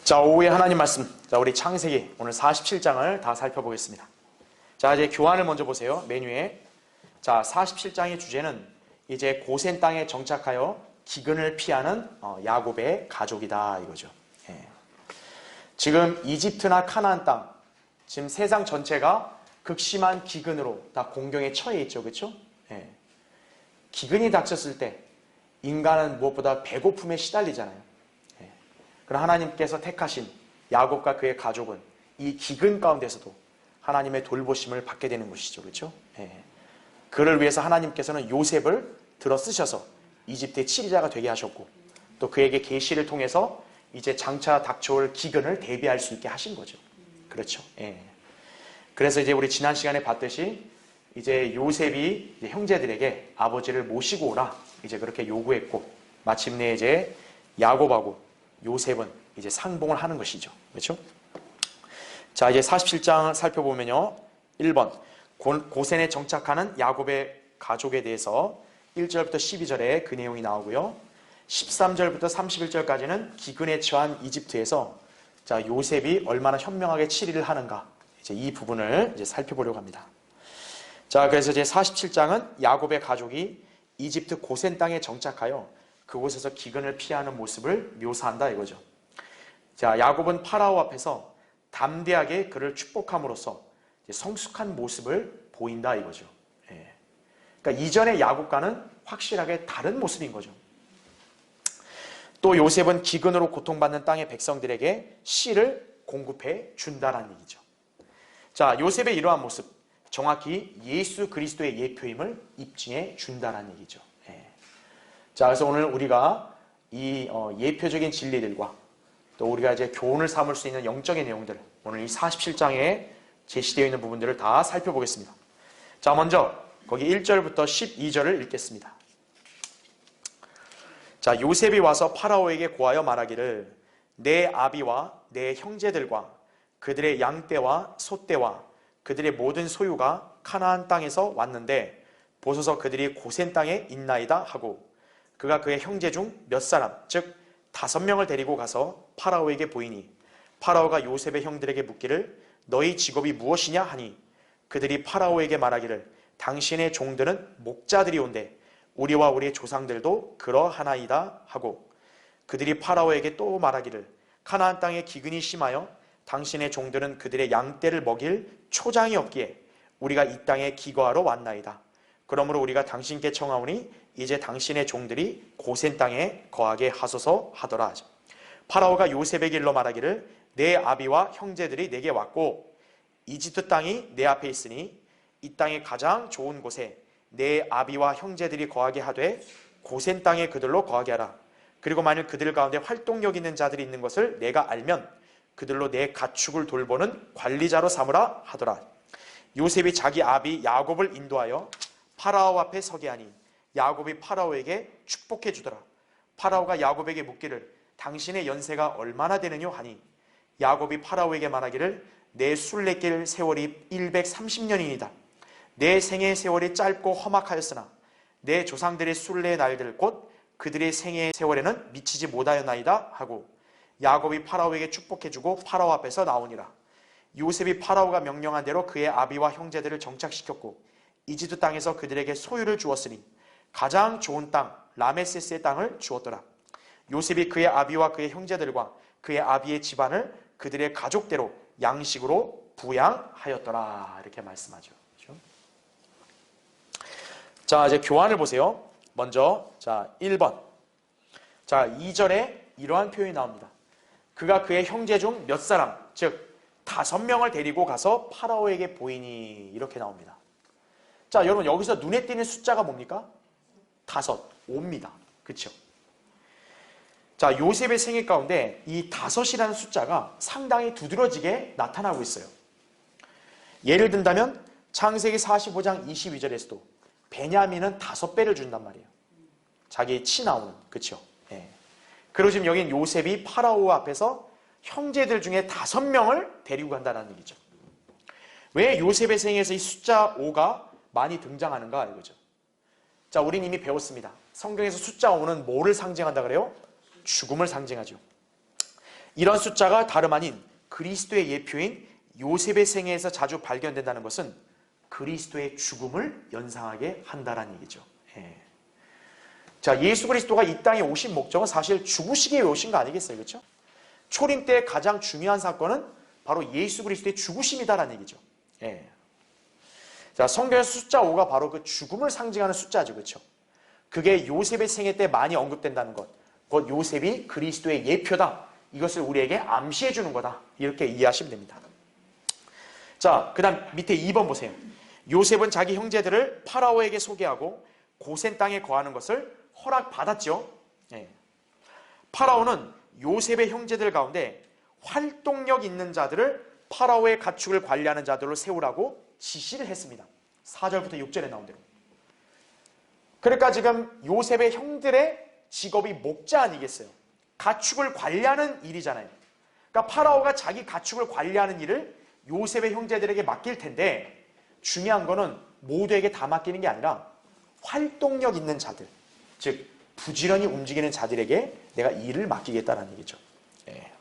자, 오후에 하나님 말씀. 자, 우리 창세기 오늘 47장을 다 살펴보겠습니다. 자, 이제 교환을 먼저 보세요. 메뉴에. 자, 47장의 주제는 이제 고센 땅에 정착하여 기근을 피하는 야곱의 가족이다 이거죠. 예. 지금 이집트나 카나안 땅, 지금 세상 전체가 극심한 기근으로 다 공경에 처해 있죠. 그렇죠? 예. 기근이 닥쳤을 때 인간은 무엇보다 배고픔에 시달리잖아요. 예. 그러나 하나님께서 택하신 야곱과 그의 가족은 이 기근 가운데서도 하나님의 돌보심을 받게 되는 것이죠. 그렇죠? 예. 그를 위해서 하나님께서는 요셉을 들어 쓰셔서 이집트의 치리자가 되게 하셨고, 또 그에게 계시를 통해서 이제 장차 닥쳐올 기근을 대비할 수 있게 하신 거죠. 그렇죠? 예. 그래서 이제 우리 지난 시간에 봤듯이 이제 요셉이 이제 형제들에게 아버지를 모시고 오라 이제 그렇게 요구했고, 마침내 이제 야곱하고 요셉은 이제 상봉을 하는 것이죠. 그렇죠? 자, 이제 47장 살펴보면요. 1번 고센에 정착하는 야곱의 가족에 대해서 1절부터 12절에 그 내용이 나오고요. 13절부터 31절까지는 기근에 처한 이집트에서 자, 요셉이 얼마나 현명하게 치리를 하는가, 이제 이 부분을 이제 살펴보려고 합니다. 자, 그래서 이제 47장은 야곱의 가족이 이집트 고센 땅에 정착하여 그곳에서 기근을 피하는 모습을 묘사한다 이거죠. 자, 야곱은 파라오 앞에서 담대하게 그를 축복함으로써 성숙한 모습을 보인다 이거죠. 예. 그러니까 이전의 야곱과는 확실하게 다른 모습인 거죠. 또 요셉은 기근으로 고통받는 땅의 백성들에게 씨를 공급해 준다라는 얘기죠. 자, 요셉의 이러한 모습, 정확히 예수 그리스도의 예표임을 입증해 준다라는 얘기죠. 예. 자, 그래서 오늘 우리가 이 예표적인 진리들과 또 우리가 이제 교훈을 삼을 수 있는 영적인 내용들, 오늘 이 47장에 제시되어 있는 부분들을 다 살펴보겠습니다. 자, 먼저 거기 1절부터 12절을 읽겠습니다. 자, 요셉이 와서 파라오에게 고하여 말하기를 내 아비와 내 형제들과 그들의 양떼와 소떼와 그들의 모든 소유가 카나안 땅에서 왔는데 보소서 그들이 고센 땅에 있나이다 하고, 그가 그의 형제 중 몇 사람 즉 5명을 데리고 가서 파라오에게 보이니 파라오가 요셉의 형들에게 묻기를 너희 직업이 무엇이냐 하니 그들이 파라오에게 말하기를 당신의 종들은 목자들이 온대 우리와 우리의 조상들도 그러하나이다 하고, 그들이 파라오에게 또 말하기를 카나안 땅에 기근이 심하여 당신의 종들은 그들의 양떼를 먹일 초장이 없기에 우리가 이 땅에 기거하러 왔나이다. 그러므로 우리가 당신께 청하오니 이제 당신의 종들이 고센 땅에 거하게 하소서 하더라. 파라오가 요셉에게 일러 말하기를 내 아비와 형제들이 내게 왔고 이집트 땅이 내 앞에 있으니 이 땅의 가장 좋은 곳에 내 아비와 형제들이 거하게 하되 고센 땅에 그들로 거하게 하라. 그리고 만일 그들 가운데 활동력 있는 자들이 있는 것을 내가 알면 그들로 내 가축을 돌보는 관리자로 삼으라 하더라. 요셉이 자기 아비 야곱을 인도하여 파라오 앞에 서게 하니 야곱이 파라오에게 축복해 주더라. 파라오가 야곱에게 묻기를 당신의 연세가 얼마나 되느냐 하니 야곱이 파라오에게 말하기를 내 순례길 세월이 130년이니이다. 내 생애의 세월이 짧고 험악하였으나 내 조상들의 순례의 날들 곧 그들의 생애의 세월에는 미치지 못하였나이다 하고, 야곱이 파라오에게 축복해주고 파라오 앞에서 나오니라. 요셉이 파라오가 명령한 대로 그의 아비와 형제들을 정착시켰고 이집트 땅에서 그들에게 소유를 주었으니 가장 좋은 땅 라메세스의 땅을 주었더라. 요셉이 그의 아비와 그의 형제들과 그의 아비의 집안을 그들의 가족대로 양식으로 부양하였더라. 이렇게 말씀하죠. 그렇죠? 자, 이제 교환을 보세요. 먼저 자 1번. 자, 2절에 이러한 표현이 나옵니다. 그가 그의 형제 중 몇 사람 즉 5명을 데리고 가서 파라오에게 보이니 이렇게 나옵니다. 자, 여러분 여기서 눈에 띄는 숫자가 뭡니까? 5, 5입니다. 그렇죠? 자, 요셉의 생애 가운데 이 5이라는 숫자가 상당히 두드러지게 나타나고 있어요. 예를 든다면 창세기 45장 22절에서도 베냐민은 5배를 준단 말이에요. 자기 치 나오는. 그렇죠? 예. 그리고 지금 여긴 요셉이 파라오 앞에서 형제들 중에 5명을 데리고 간다는 얘기죠. 왜 요셉의 생애에서 이 숫자 5가 많이 등장하는가 이거죠. 자, 우린 이미 배웠습니다. 성경에서 숫자 5는 뭐를 상징한다 그래요? 죽음을 상징하죠. 이런 숫자가 다름 아닌 그리스도의 예표인 요셉의 생애에서 자주 발견된다는 것은 그리스도의 죽음을 연상하게 한다는 얘기죠. 예. 자, 예수 그리스도가 이 땅에 오신 목적은 사실 죽으시기 위해 오신 거 아니겠어요? 그렇죠? 초림 때 가장 중요한 사건은 바로 예수 그리스도의 죽으심이다라는 얘기죠. 예. 자, 성경에서 숫자 5가 바로 그 죽음을 상징하는 숫자죠. 그렇죠? 그게 요셉의 생애 때 많이 언급된다는 것. 곧 요셉이 그리스도의 예표다. 이것을 우리에게 암시해 주는 거다. 이렇게 이해하시면 됩니다. 자, 그 다음 밑에 2번 보세요. 요셉은 자기 형제들을 파라오에게 소개하고 고센 땅에 거하는 것을 허락받았죠. 예. 파라오는 요셉의 형제들 가운데 활동력 있는 자들을 파라오의 가축을 관리하는 자들로 세우라고 지시를 했습니다. 4절부터 6절에 나온 대로. 그러니까 지금 요셉의 형들의 직업이 목자 아니겠어요? 가축을 관리하는 일이잖아요. 그러니까 파라오가 자기 가축을 관리하는 일을 요셉의 형제들에게 맡길 텐데 중요한 거는 모두에게 다 맡기는 게 아니라 활동력 있는 자들, 즉 부지런히 움직이는 자들에게 내가 일을 맡기겠다는 얘기죠. 예.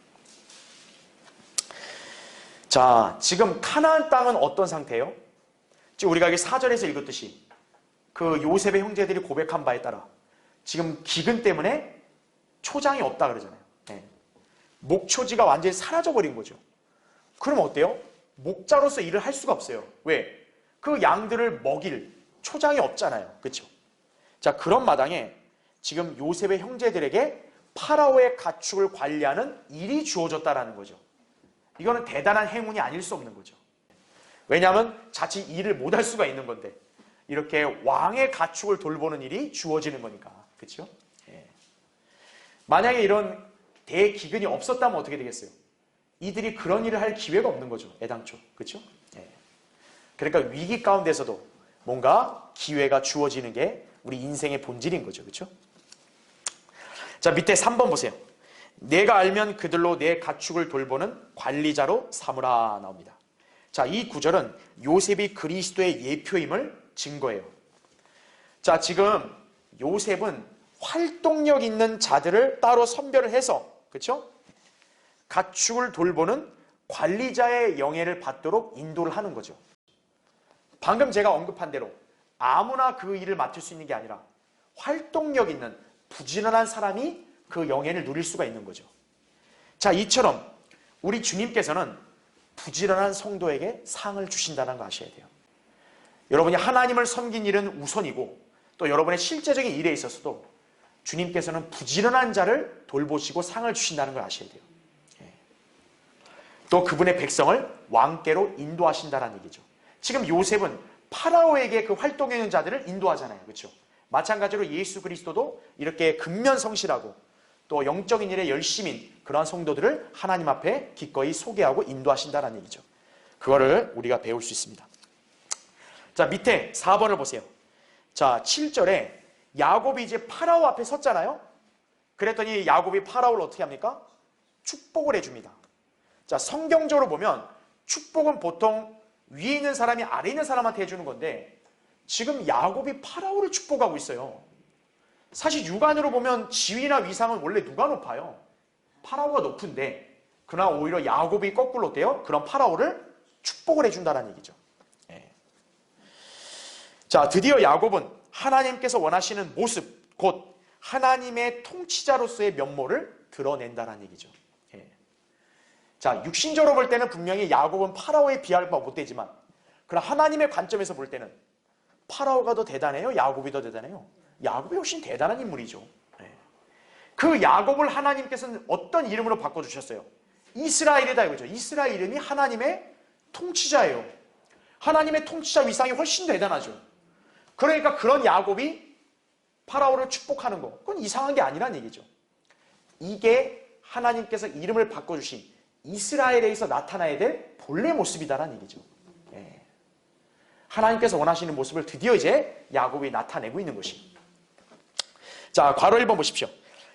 자, 지금 카나안 땅은 어떤 상태예요? 지금 우리가 여기 4절에서 읽었듯이 그 요셉의 형제들이 고백한 바에 따라 지금 기근 때문에 초장이 없다 그러잖아요. 예. 목초지가 완전히 사라져버린 거죠. 그럼 어때요? 목자로서 일을 할 수가 없어요. 왜? 그 양들을 먹일 초장이 없잖아요. 그렇죠? 자, 그런 마당에 지금 요셉의 형제들에게 파라오의 가축을 관리하는 일이 주어졌다라는 거죠. 이거는 대단한 행운이 아닐 수 없는 거죠. 왜냐하면 자칫 일을 못할 수가 있는 건데 이렇게 왕의 가축을 돌보는 일이 주어지는 거니까. 그렇죠? 예. 만약에 이런 대기근이 없었다면 어떻게 되겠어요? 이들이 그런 일을 할 기회가 없는 거죠. 애당초. 그렇죠? 예. 그러니까 위기 가운데서도 뭔가 기회가 주어지는 게 우리 인생의 본질인 거죠. 그렇죠? 자, 밑에 3번 보세요. 내가 알면 그들로 내 가축을 돌보는 관리자로 삼으라 나옵니다. 자, 이 구절은 요셉이 그리스도의 예표임을 증거해요. 자, 지금 요셉은 활동력 있는 자들을 따로 선별을 해서, 그렇죠? 가축을 돌보는 관리자의 영예를 받도록 인도를 하는 거죠. 방금 제가 언급한 대로 아무나 그 일을 맡을 수 있는 게 아니라 활동력 있는 부지런한 사람이 그 영예를 누릴 수가 있는 거죠. 자, 이처럼 우리 주님께서는 부지런한 성도에게 상을 주신다는 거 아셔야 돼요. 여러분이 하나님을 섬긴 일은 우선이고 또 여러분의 실제적인 일에 있어서도 주님께서는 부지런한 자를 돌보시고 상을 주신다는 걸 아셔야 돼요. 또 그분의 백성을 왕께로 인도하신다는 얘기죠. 지금 요셉은 파라오에게 그 활동해 있는 자들을 인도하잖아요. 그렇죠? 마찬가지로 예수 그리스도도 이렇게 근면성실하고 또 영적인 일에 열심인 그러한 성도들을 하나님 앞에 기꺼이 소개하고 인도하신다는 얘기죠. 그거를 우리가 배울 수 있습니다. 자, 밑에 4번을 보세요. 자, 7절에 야곱이 이제 파라오 앞에 섰잖아요. 그랬더니 야곱이 파라오를 어떻게 합니까? 축복을 해줍니다. 자, 성경적으로 보면 축복은 보통 위에 있는 사람이 아래에 있는 사람한테 해주는 건데 지금 야곱이 파라오를 축복하고 있어요. 사실 육안으로 보면 지위나 위상은 원래 누가 높아요? 파라오가 높은데 그러나 오히려 야곱이 거꾸로 어때요? 그런 파라오를 축복을 해준다는 얘기죠. 예. 자, 드디어 야곱은 하나님께서 원하시는 모습, 곧 하나님의 통치자로서의 면모를 드러낸다는 얘기죠. 예. 자, 육신적으로 볼 때는 분명히 야곱은 파라오에 비할 바 못 되지만 그러나 하나님의 관점에서 볼 때는 파라오가 더 대단해요? 야곱이 더 대단해요? 야곱이 훨씬 대단한 인물이죠. 네. 그 야곱을 하나님께서는 어떤 이름으로 바꿔주셨어요? 이스라엘이다 이거죠. 이스라엘 이름이 하나님의 통치자예요. 하나님의 통치자 위상이 훨씬 대단하죠. 그러니까 그런 야곱이 파라오를 축복하는 거, 그건 이상한 게 아니란 얘기죠. 이게 하나님께서 이름을 바꿔주신 이스라엘에서 나타나야 될 본래 모습이다라는 얘기죠. 네. 하나님께서 원하시는 모습을 드디어 이제 야곱이 나타내고 있는 것이. 자, 괄호 1번 보십시오.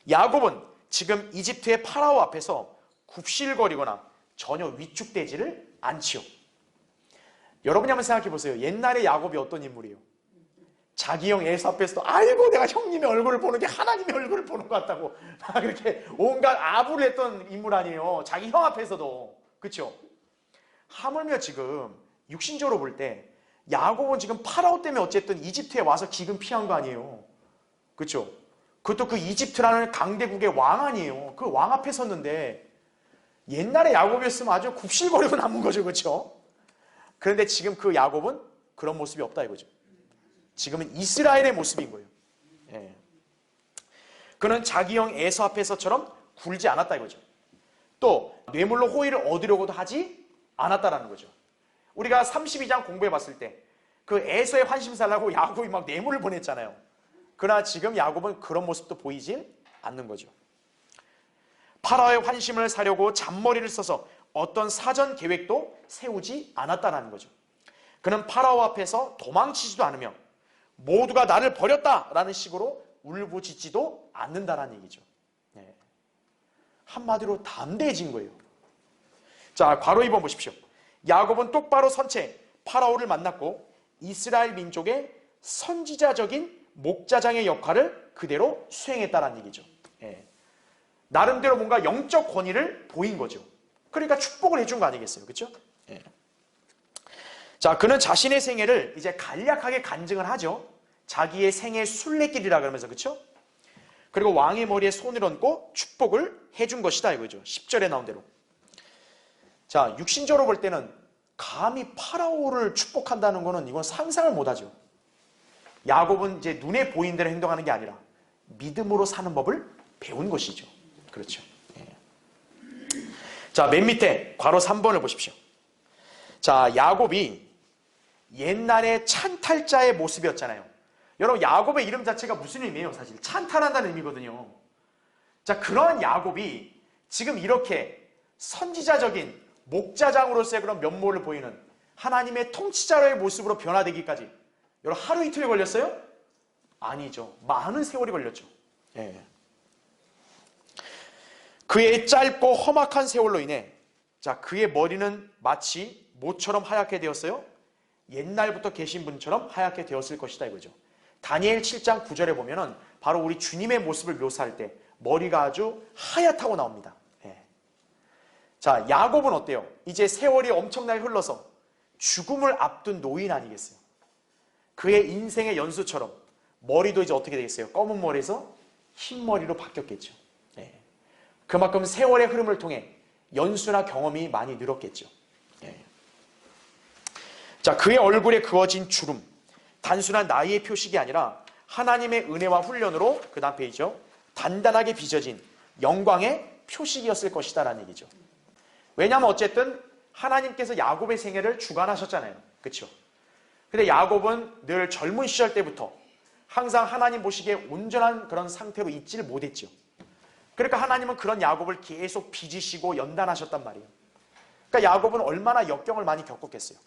야곱은 지금 이집트의 파라오 앞에서 굽실거리거나 전혀 위축되지를 않지요. 여러분이 한번 생각해 보세요. 옛날에 야곱이 어떤 인물이에요? 자기 형 에서 앞에서도 아이고 내가 형님의 얼굴을 보는 게 하나님의 얼굴을 보는 것 같다고 막 그렇게 온갖 아부를 했던 인물 아니에요. 자기 형 앞에서도. 그렇죠? 하물며 지금 육신적으로 볼 때 야곱은 지금 파라오 때문에 어쨌든 이집트에 와서 기근 피한 거 아니에요. 그렇죠? 그것도 그 이집트라는 강대국의 왕 아니에요. 그 왕 앞에 섰는데 옛날에 야곱이었으면 아주 굽실거리고 남은 거죠. 그렇죠? 그런데 지금 그 야곱은 그런 모습이 없다 이거죠. 지금은 이스라엘의 모습인 거예요. 예. 그는 자기 형 에서 앞에서처럼 굴지 않았다 이거죠. 또 뇌물로 호의를 얻으려고도 하지 않았다라는 거죠. 우리가 32장 공부해 봤을 때 그 에서의 환심살라고 야곱이 막 뇌물을 보냈잖아요. 그러나 지금 야곱은 그런 모습도 보이지 않는 거죠. 파라오의 환심을 사려고 잔머리를 써서 어떤 사전 계획도 세우지 않았다라는 거죠. 그는 파라오 앞에서 도망치지도 않으며 모두가 나를 버렸다라는 식으로 울부짖지도 않는다라는 얘기죠. 네. 한마디로 담대해진 거예요. 자, 괄호 2번 보십시오. 야곱은 똑바로 선 채 파라오를 만났고 이스라엘 민족의 선지자적인 목자장의 역할을 그대로 수행했다라는 얘기죠. 예. 나름대로 뭔가 영적 권위를 보인 거죠. 그러니까 축복을 해준 거 아니겠어요? 그렇죠? 예. 자, 그는 자신의 생애를 이제 간략하게 간증을 하죠. 자기의 생애 순례길이라 그러면서. 그렇죠? 그리고 왕의 머리에 손을 얹고 축복을 해준 것이다 이거죠. 10절에 나온 대로. 자, 육신적으로 볼 때는 감히 파라오를 축복한다는 거는 이건 상상을 못하죠. 야곱은 이제 눈에 보이는 대로 행동하는 게 아니라 믿음으로 사는 법을 배운 것이죠. 그렇죠. 예. 자, 맨 밑에 괄호 3번을 보십시오. 자, 야곱이 옛날에 찬탈자의 모습이었잖아요. 여러분, 야곱의 이름 자체가 무슨 의미예요? 사실 찬탈한다는 의미거든요. 자, 그런 야곱이 지금 이렇게 선지자적인 목자장으로서의 그런 면모를 보이는 하나님의 통치자로의 모습으로 변화되기까지 여러분 하루 이틀이 걸렸어요? 아니죠. 많은 세월이 걸렸죠. 예. 그의 짧고 험악한 세월로 인해 자, 그의 머리는 마치 모처럼 하얗게 되었어요. 옛날부터 계신 분처럼 하얗게 되었을 것이다 이거죠. 다니엘 7장 9절에 보면은 바로 우리 주님의 모습을 묘사할 때 머리가 아주 하얗다고 나옵니다. 예. 자, 야곱은 어때요? 이제 세월이 엄청나게 흘러서 죽음을 앞둔 노인 아니겠어요? 그의 인생의 연수처럼 머리도 이제 어떻게 되겠어요? 검은 머리에서 흰 머리로 바뀌었겠죠. 예. 그만큼 세월의 흐름을 통해 연수나 경험이 많이 늘었겠죠. 예. 자, 그의 얼굴에 그어진 주름, 단순한 나이의 표식이 아니라 하나님의 은혜와 훈련으로 그 다음 페이지죠. 단단하게 빚어진 영광의 표식이었을 것이다 라는 얘기죠. 왜냐하면 어쨌든 하나님께서 야곱의 생애를 주관하셨잖아요. 그렇죠? 근데 야곱은 늘 젊은 시절 때부터 항상 하나님 보시기에 온전한 그런 상태로 있지를 못했죠. 그러니까 하나님은 그런 야곱을 계속 빚으시고 연단하셨단 말이에요. 그러니까 야곱은 얼마나 역경을 많이 겪었겠어요.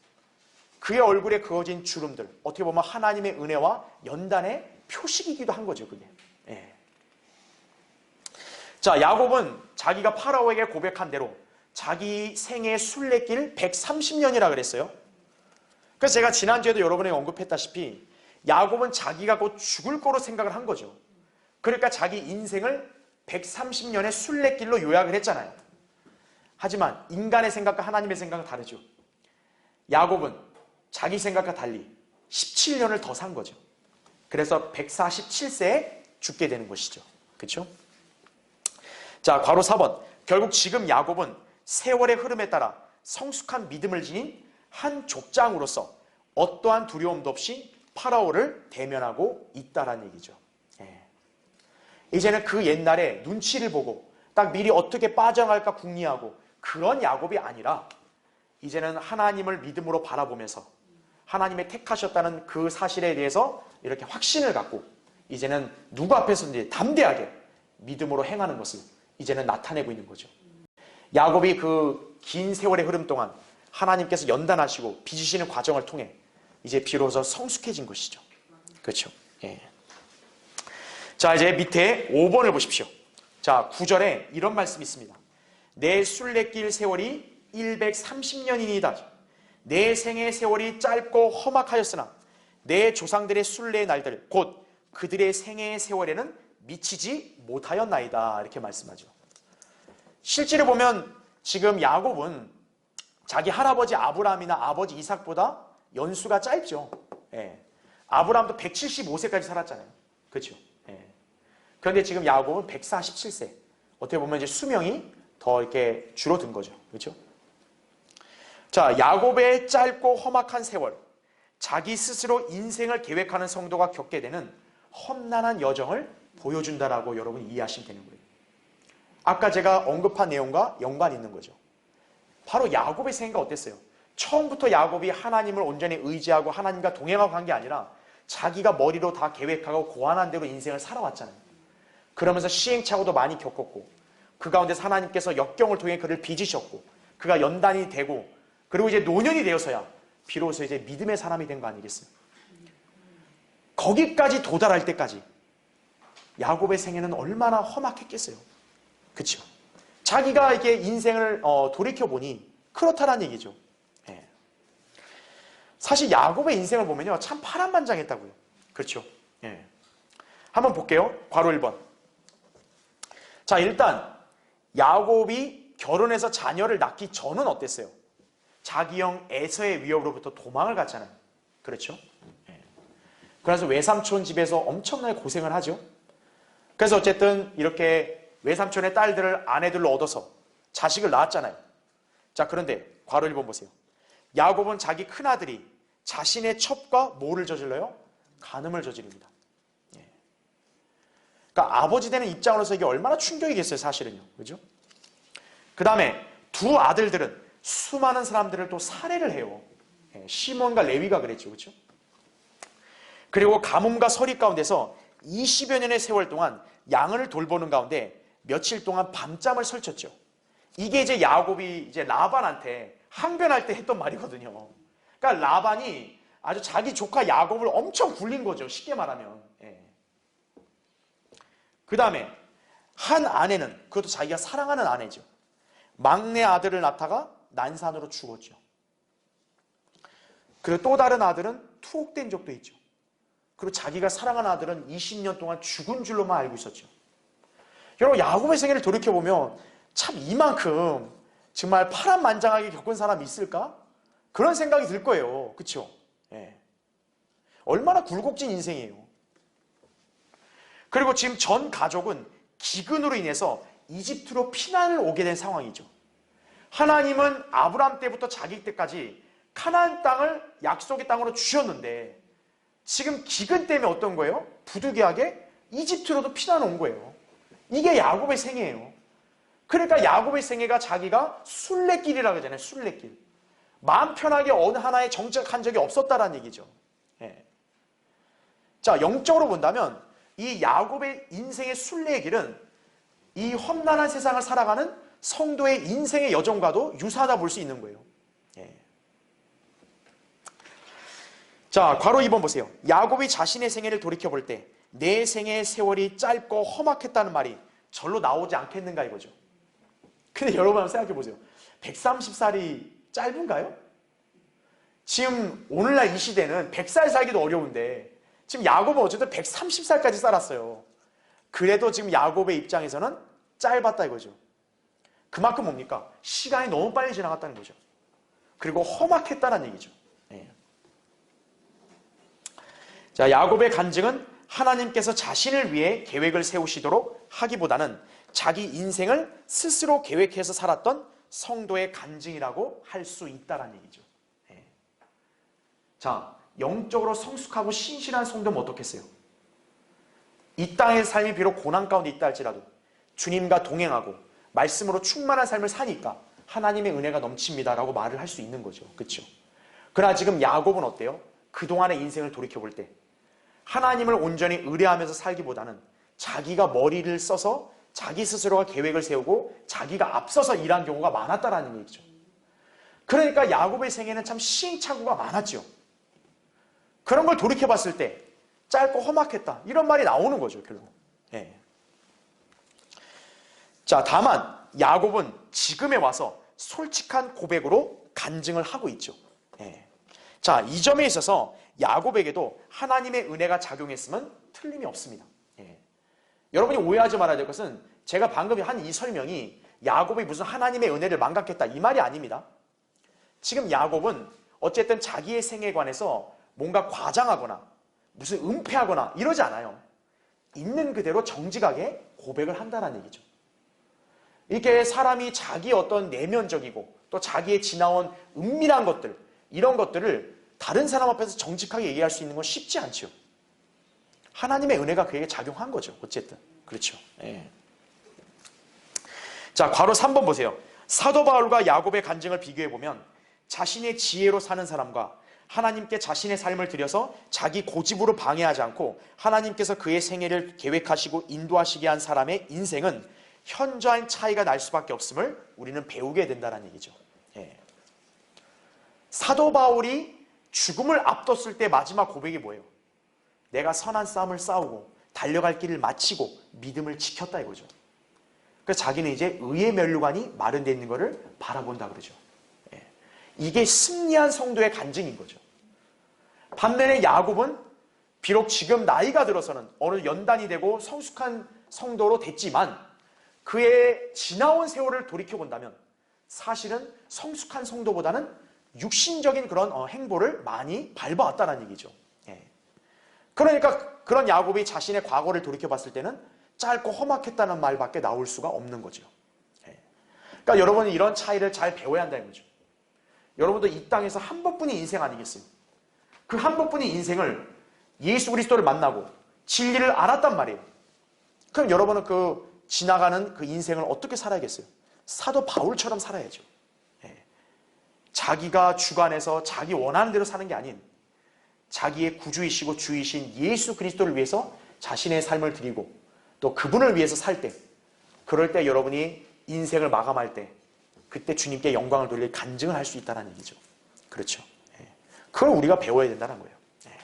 그의 얼굴에 그어진 주름들, 어떻게 보면 하나님의 은혜와 연단의 표식이기도 한 거죠, 그게. 예. 자, 야곱은 자기가 파라오에게 고백한 대로 자기 생애 순례길 130년이라 그랬어요. 그래서 제가 지난주에도 여러분에게 언급했다시피 야곱은 자기가 곧 죽을 거로 생각을 한 거죠. 그러니까 자기 인생을 130년의 순례길로 요약을 했잖아요. 하지만 인간의 생각과 하나님의 생각은 다르죠. 야곱은 자기 생각과 달리 17년을 더 산 거죠. 그래서 147세에 죽게 되는 것이죠. 그렇죠? 자, 괄호 4번. 결국 지금 야곱은 세월의 흐름에 따라 성숙한 믿음을 지닌 한 족장으로서 어떠한 두려움도 없이 파라오를 대면하고 있다라는 얘기죠. 예. 이제는 그 옛날에 눈치를 보고 딱 미리 어떻게 빠져나갈까 궁리하고 그런 야곱이 아니라 이제는 하나님을 믿음으로 바라보면서 하나님의 택하셨다는 그 사실에 대해서 이렇게 확신을 갖고 이제는 누구 앞에서든지 담대하게 믿음으로 행하는 것을 이제는 나타내고 있는 거죠. 야곱이 그 긴 세월의 흐름 동안 하나님께서 연단하시고 빚으시는 과정을 통해 이제 비로소 성숙해진 것이죠. 그렇죠? 예. 자, 이제 밑에 5번을 보십시오. 자, 9절에 이런 말씀이 있습니다. 내 순례길 세월이 130년이니이다. 내 생의 세월이 짧고 험악하였으나 내 조상들의 순례의 날들 곧 그들의 생애의 세월에는 미치지 못하였나이다. 이렇게 말씀하죠. 실제로 보면 지금 야곱은 자기 할아버지 아브라함이나 아버지 이삭보다 연수가 짧죠. 예. 아브라함도 175세까지 살았잖아요. 그렇죠? 예. 그런데 지금 야곱은 147세. 어떻게 보면 이제 수명이 더 이렇게 줄어든 거죠. 그렇죠? 자, 야곱의 짧고 험악한 세월, 자기 스스로 인생을 계획하는 성도가 겪게 되는 험난한 여정을 보여준다라고 여러분 이해하시면 되는 거예요. 아까 제가 언급한 내용과 연관이 있는 거죠. 바로 야곱의 생애가 어땠어요? 처음부터 야곱이 하나님을 온전히 의지하고 하나님과 동행하고 한 게 아니라 자기가 머리로 다 계획하고 고안한 대로 인생을 살아왔잖아요. 그러면서 시행착오도 많이 겪었고 그 가운데서 하나님께서 역경을 통해 그를 빚으셨고 그가 연단이 되고 그리고 이제 노년이 되어서야 비로소 이제 믿음의 사람이 된 거 아니겠어요? 거기까지 도달할 때까지 야곱의 생애는 얼마나 험악했겠어요. 그렇죠? 자기가 이게 인생을 돌이켜보니 그렇다는 얘기죠. 예. 사실 야곱의 인생을 보면요 참 파란만장했다고요. 그렇죠? 예. 한번 볼게요. 괄호 1번. 자, 일단 야곱이 결혼해서 자녀를 낳기 전은 어땠어요? 자기 형 에서의 위협으로부터 도망을 갔잖아요. 그렇죠? 예. 그래서 외삼촌 집에서 엄청나게 고생을 하죠. 그래서 어쨌든 이렇게 외삼촌의 딸들을 아내들로 얻어서 자식을 낳았잖아요. 자, 그런데 괄호 1번 보세요. 야곱은 자기 큰아들이 자신의 첩과 뭐를 저질러요? 간음을 저지릅니다. 예. 그러니까 아버지 되는 입장으로서 이게 얼마나 충격이겠어요, 사실은요. 그죠? 그 다음에 두 아들들은 수많은 사람들을 또 살해를 해요. 예. 시몬과 레위가 그랬죠. 그렇죠? 그리고 가뭄과 서리 가운데서 20여 년의 세월 동안 양을 돌보는 가운데 며칠 동안 밤잠을 설쳤죠. 이게 이제 야곱이 이제 라반한테 항변할 때 했던 말이거든요. 그러니까 라반이 아주 자기 조카 야곱을 엄청 굴린 거죠. 쉽게 말하면. 예. 그 다음에 한 아내는 그것도 자기가 사랑하는 아내죠. 막내 아들을 낳다가 난산으로 죽었죠. 그리고 또 다른 아들은 투옥된 적도 있죠. 그리고 자기가 사랑하는 아들은 20년 동안 죽은 줄로만 알고 있었죠. 여러분 야곱의 생애를 돌이켜보면 참 이만큼 정말 파란만장하게 겪은 사람이 있을까? 그런 생각이 들 거예요. 그렇죠? 예. 얼마나 굴곡진 인생이에요. 그리고 지금 전 가족은 기근으로 인해서 이집트로 피난을 오게 된 상황이죠. 하나님은 아브라함 때부터 자기 때까지 가나안 땅을 약속의 땅으로 주셨는데 지금 기근 때문에 어떤 거예요? 부득이하게 이집트로도 피난 온 거예요. 이게 야곱의 생애예요. 그러니까 야곱의 생애가 자기가 순례길이라고 하잖아요. 순례길. 마음 편하게 어느 하나에 정착한 적이 없었다라는 얘기죠. 예. 자, 영적으로 본다면 이 야곱의 인생의 순례의 길은 이 험난한 세상을 살아가는 성도의 인생의 여정과도 유사하다 볼 수 있는 거예요. 예. 자, 괄호 2번 보세요. 야곱이 자신의 생애를 돌이켜볼 때 내 생애의 세월이 짧고 험악했다는 말이 절로 나오지 않겠는가 이거죠. 근데 여러분 한번 생각해 보세요. 130살이 짧은가요? 지금 오늘날 이 시대는 100살 살기도 어려운데 지금 야곱은 어쨌든 130살까지 살았어요. 그래도 지금 야곱의 입장에서는 짧았다 이거죠. 그만큼 뭡니까? 시간이 너무 빨리 지나갔다는 거죠. 그리고 험악했다는 얘기죠. 네. 자, 야곱의 간증은 하나님께서 자신을 위해 계획을 세우시도록 하기보다는 자기 인생을 스스로 계획해서 살았던 성도의 간증이라고 할 수 있다는 얘기죠. 네. 자, 영적으로 성숙하고 신실한 성도면 어떻겠어요? 이 땅의 삶이 비록 고난 가운데 있다 할지라도 주님과 동행하고 말씀으로 충만한 삶을 사니까 하나님의 은혜가 넘칩니다라고 말을 할 수 있는 거죠. 그렇죠? 그러나 지금 야곱은 어때요? 그동안의 인생을 돌이켜볼 때 하나님을 온전히 의뢰하면서 살기보다는 자기가 머리를 써서 자기 스스로가 계획을 세우고 자기가 앞서서 일한 경우가 많았다라는 얘기죠. 그러니까 야곱의 생애는 참 시행착오가 많았죠. 그런 걸 돌이켜봤을 때 짧고 험악했다 이런 말이 나오는 거죠. 결국. 예. 자, 다만 야곱은 지금에 와서 솔직한 고백으로 간증을 하고 있죠. 예. 자, 이 점에 있어서 야곱에게도 하나님의 은혜가 작용했으면 틀림이 없습니다. 예. 여러분이 오해하지 말아야 될 것은 제가 방금 한 이 설명이 야곱이 무슨 하나님의 은혜를 망각했다 이 말이 아닙니다. 지금 야곱은 어쨌든 자기의 생에 관해서 뭔가 과장하거나 무슨 은폐하거나 이러지 않아요. 있는 그대로 정직하게 고백을 한다는 얘기죠. 이렇게 사람이 자기 어떤 내면적이고 또 자기의 지나온 은밀한 것들, 이런 것들을 다른 사람 앞에서 정직하게 얘기할 수 있는 건 쉽지 않죠. 하나님의 은혜가 그에게 작용한 거죠. 어쨌든 그렇죠. 예. 자, 괄호 3번 보세요. 사도 바울과 야곱의 간증을 비교해 보면 자신의 지혜로 사는 사람과 하나님께 자신의 삶을 들여서 자기 고집으로 방해하지 않고 하나님께서 그의 생애를 계획하시고 인도하시게 한 사람의 인생은 현저한 차이가 날 수밖에 없음을 우리는 배우게 된다는 얘기죠. 예. 사도 바울이 죽음을 앞뒀을 때 마지막 고백이 뭐예요? 내가 선한 싸움을 싸우고 달려갈 길을 마치고 믿음을 지켰다 이거죠. 그래서 자기는 이제 의의 면류관이 마련되어 있는 것을 바라본다 그러죠. 예. 이게 승리한 성도의 간증인 거죠. 반면에 야곱은 비록 지금 나이가 들어서는 어느 연단이 되고 성숙한 성도로 됐지만 그의 지나온 세월을 돌이켜본다면 사실은 성숙한 성도보다는 육신적인 그런 행보를 많이 밟아왔다는 얘기죠. 예. 그러니까 그런 야곱이 자신의 과거를 돌이켜봤을 때는 짧고 험악했다는 말밖에 나올 수가 없는 거죠. 예. 그러니까 여러분은 이런 차이를 잘 배워야 한다는 거죠. 여러분도 이 땅에서 한 번뿐인 인생 아니겠어요? 그 한 번뿐인 인생을 예수 그리스도를 만나고 진리를 알았단 말이에요. 그럼 여러분은 그 지나가는 그 인생을 어떻게 살아야겠어요? 사도 바울처럼 살아야죠. 예. 자기가 주관해서 자기 원하는 대로 사는 게 아닌 자기의 구주이시고 주이신 예수 그리스도를 위해서 자신의 삶을 드리고 또 그분을 위해서 살 때, 그럴 때 여러분이 인생을 마감할 때 그때 주님께 영광을 돌릴 간증을 할 수 있다는 얘기죠. 그렇죠. 예. 그걸 우리가 배워야 된다는 거예요. 예.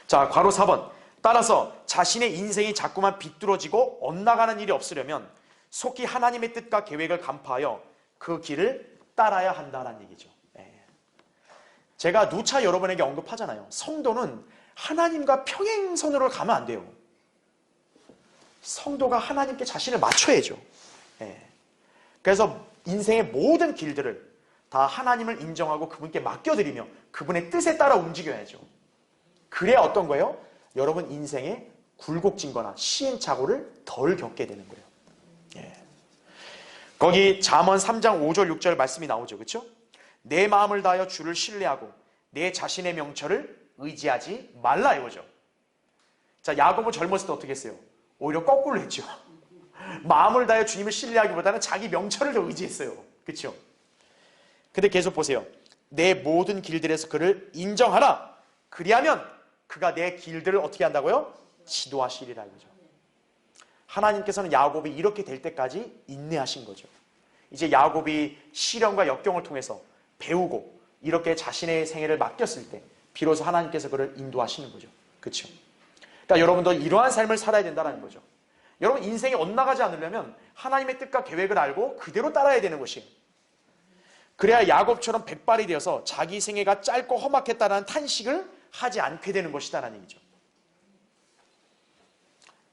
자, 괄호 4번. 따라서 자신의 인생이 자꾸만 비뚤어지고 엇나가는 일이 없으려면 속히 하나님의 뜻과 계획을 간파하여 그 길을 따라야 한다는 얘기죠. 예. 제가 누차 여러분에게 언급하잖아요. 성도는 하나님과 평행선으로 가면 안 돼요. 성도가 하나님께 자신을 맞춰야죠. 예. 그래서 인생의 모든 길들을 다 하나님을 인정하고 그분께 맡겨드리며 그분의 뜻에 따라 움직여야죠. 그래야 어떤 거예요? 여러분 인생에 굴곡진 거나 시행착오를 덜 겪게 되는 거예요. 예. 거기 잠언 3장 5절 6절 말씀이 나오죠. 그렇죠? 내 마음을 다하여 주를 신뢰하고 내 자신의 명철을 의지하지 말라 이거죠. 자, 야곱은 젊었을 때 어떻게 했어요? 오히려 거꾸로 했죠. 마음을 다해 주님을 신뢰하기보다는 자기 명철을 더 의지했어요. 그렇죠? 근데 계속 보세요. 내 모든 길들에서 그를 인정하라. 그리하면 그가 내 길들을 어떻게 한다고요? 지도하시리라 이거죠. 하나님께서는 야곱이 이렇게 될 때까지 인내하신 거죠. 이제 야곱이 시련과 역경을 통해서 배우고 이렇게 자신의 생애를 맡겼을 때 비로소 하나님께서 그를 인도하시는 거죠. 그렇죠? 그러니까 여러분도 이러한 삶을 살아야 된다는 거죠. 여러분 인생이 엇나가지 않으려면 하나님의 뜻과 계획을 알고 그대로 따라야 되는 것이에요. 그래야 야곱처럼 백발이 되어서 자기 생애가 짧고 험악했다는 탄식을 하지 않게 되는 것이다라는 얘기죠.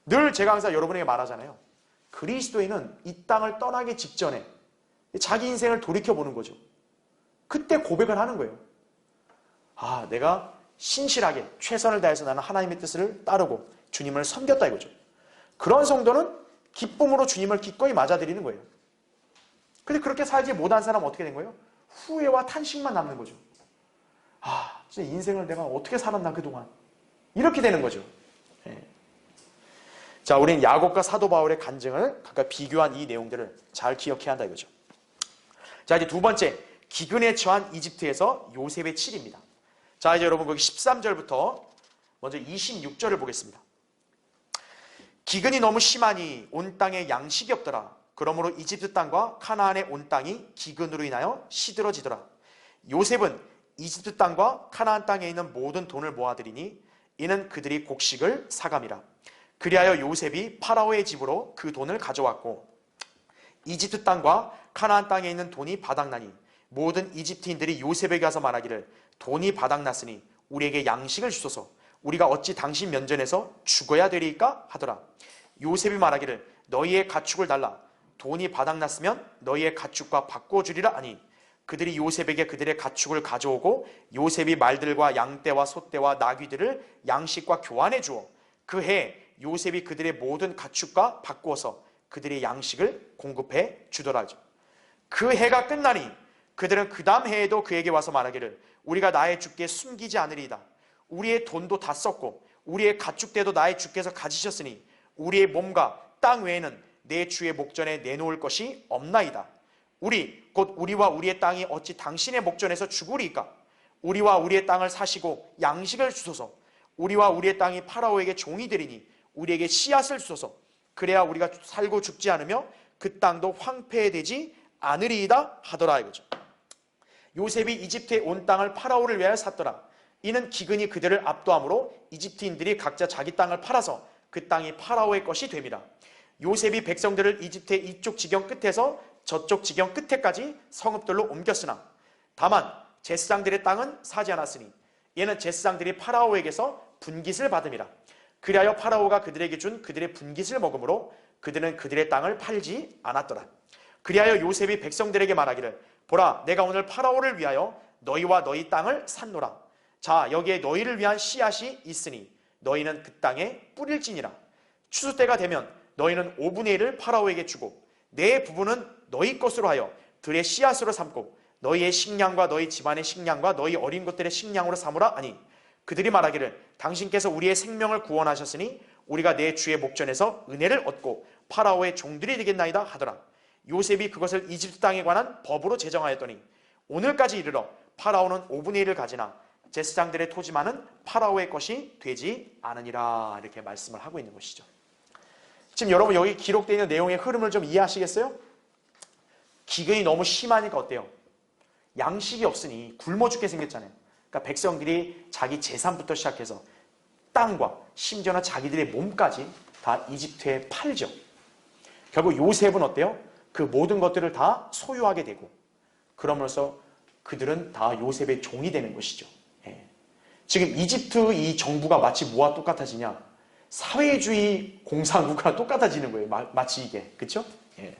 늘 제가 항상 여러분에게 말하잖아요. 그리스도인은 이 땅을 떠나기 직전에 자기 인생을 돌이켜보는 거죠. 그때 고백을 하는 거예요. 아, 내가 신실하게 최선을 다해서 나는 하나님의 뜻을 따르고 주님을 섬겼다 이거죠. 그런 성도는 기쁨으로 주님을 기꺼이 맞아들이는 거예요. 근데 그렇게 살지 못한 사람은 어떻게 된 거예요? 후회와 탄식만 남는 거죠. 아, 진짜 인생을 내가 어떻게 살았나 그동안. 이렇게 되는 거죠. 예. 자, 우리는 야곱과 사도 바울의 간증을 각각 비교한 이 내용들을 잘 기억해야 한다 이거죠. 자, 이제 두 번째, 기근에 처한 이집트에서 요셉의 칠입니다. 자, 이제 여러분 거기 13절부터 먼저 26절을 보겠습니다. 기근이 너무 심하니 온 땅에 양식이 없더라. 그러므로 이집트 땅과 카나안의 온 땅이 기근으로 인하여 시들어지더라. 요셉은 이집트 땅과 카나안 땅에 있는 모든 돈을 모아들이니 이는 그들이 곡식을 사감이라. 그리하여 요셉이 파라오의 집으로 그 돈을 가져왔고 이집트 땅과 카나안 땅에 있는 돈이 바닥나니 모든 이집트인들이 요셉에게 가서 말하기를 돈이 바닥났으니 우리에게 양식을 주소서. 우리가 어찌 당신 면전에서 죽어야 되리까 하더라. 요셉이 말하기를 너희의 가축을 달라. 돈이 바닥났으면 너희의 가축과 바꿔주리라 하니 그들이 요셉에게 그들의 가축을 가져오고 요셉이 말들과 양떼와 소떼와 나귀들을 양식과 교환해 주어 그 해 요셉이 그들의 모든 가축과 바꾸어서 그들의 양식을 공급해 주더라. 그 해가 끝나니 그들은 그 다음 해에도 그에게 와서 말하기를 우리가 나의 주께 숨기지 않으리이다. 우리의 돈도 다 썼고 우리의 가축대도 나의 주께서 가지셨으니 우리의 몸과 땅 외에는 내 주의 목전에 내놓을 것이 없나이다. 곧 우리와 우리의 땅이 어찌 당신의 목전에서 죽으리이까? 우리와 우리의 땅을 사시고 양식을 주소서. 우리와 우리의 땅이 파라오에게 종이 되리니 우리에게 씨앗을 주소서. 그래야 우리가 살고 죽지 않으며 그 땅도 황폐되지 않으리이다 하더라 이거죠. 요셉이 이집트에 온 땅을 파라오를 위하여 샀더라. 이는 기근이 그들을 압도함으로 이집트인들이 각자 자기 땅을 팔아서 그 땅이 파라오의 것이 됨이라. 요셉이 백성들을 이집트의 이쪽 지경 끝에서 저쪽 지경 끝에까지 성읍들로 옮겼으나 다만 제사장들의 땅은 사지 않았으니 이는 제사장들이 파라오에게서 분깃을 받음이라. 그리하여 파라오가 그들에게 준 그들의 분깃을 먹으므로 그들은 그들의 땅을 팔지 않았더라. 그리하여 요셉이 백성들에게 말하기를 보라 내가 오늘 파라오를 위하여 너희와 너희 땅을 샀노라. 자 여기에 너희를 위한 씨앗이 있으니 너희는 그 땅에 뿌릴지니라. 추수 때가 되면 너희는 5분의 1을 파라오에게 주고 내 부분은 너희 것으로 하여 들의 씨앗으로 삼고 너희의 식량과 너희 집안의 식량과 너희 어린 것들의 식량으로 삼으라 하니 그들이 말하기를 당신께서 우리의 생명을 구원하셨으니 우리가 내 주의 목전에서 은혜를 얻고 파라오의 종들이 되겠나이다 하더라. 요셉이 그것을 이집트 땅에 관한 법으로 제정하였더니 오늘까지 이르러 파라오는 5분의 1을 가지나 제사장들의 토지만은 파라오의 것이 되지 않으니라. 이렇게 말씀을 하고 있는 것이죠. 지금 여러분 여기 기록되어 있는 내용의 흐름을 좀 이해하시겠어요? 기근이 너무 심하니까 어때요? 양식이 없으니 굶어 죽게 생겼잖아요. 그러니까 백성들이 자기 재산부터 시작해서 땅과 심지어는 자기들의 몸까지 다 이집트에 팔죠. 결국 요셉은 어때요? 그 모든 것들을 다 소유하게 되고 그러면서 그들은 다 요셉의 종이 되는 것이죠. 예. 지금 이집트 이 정부가 마치 뭐와 똑같아지냐? 사회주의 공산국가랑 똑같아지는 거예요. 마치 이게. 그렇죠? 예.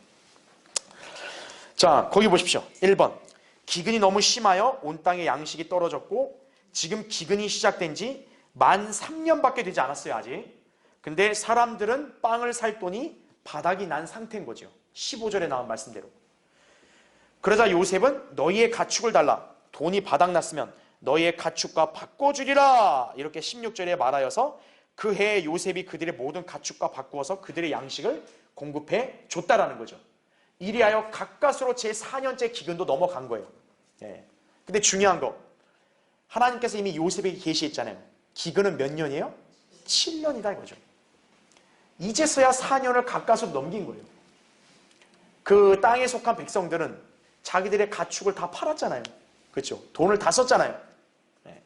자, 거기 보십시오. 1번. 기근이 너무 심하여 온 땅에 양식이 떨어졌고 지금 기근이 시작된 지 만 3년밖에 되지 않았어요. 아직. 근데 사람들은 빵을 살 돈이 바닥이 난 상태인 거죠. 15절에 나온 말씀대로. 그러자 요셉은 너희의 가축을 달라. 돈이 바닥났으면 너희의 가축과 바꿔주리라. 이렇게 16절에 말하여서 그 해에 요셉이 그들의 모든 가축과 바꾸어서 그들의 양식을 공급해 줬다라는 거죠. 이리하여 가까스로 제4년째 기근도 넘어간 거예요. 예. 근데 중요한 거 하나님께서 이미 요셉에게 계시했잖아요. 기근은 몇 년이에요? 7년이다 이거죠. 이제서야 4년을 가까스로 넘긴 거예요. 그 땅에 속한 백성들은 자기들의 가축을 다 팔았잖아요. 그렇죠? 돈을 다 썼잖아요. 예.